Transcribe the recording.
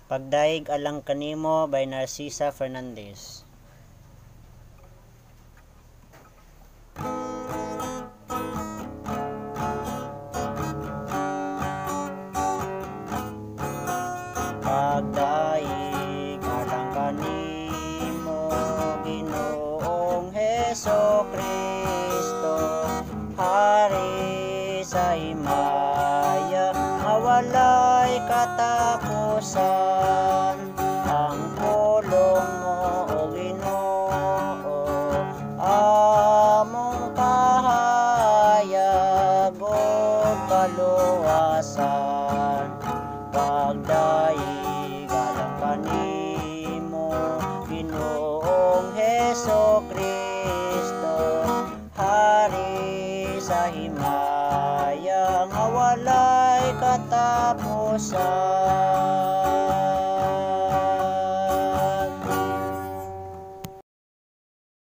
Pagdaig alang kanimo by Narcisa Fernandez. Pagdaig alang kanimo Ginoong Hesukristo, Hari sa himaya mawalay katapusan. Ang pulong mo o Ginoo among kahayag ug kaluwasan. Pagdaig alang kanimo Ginoong Hesukristo, Hari sa himaya nga walay katapusan.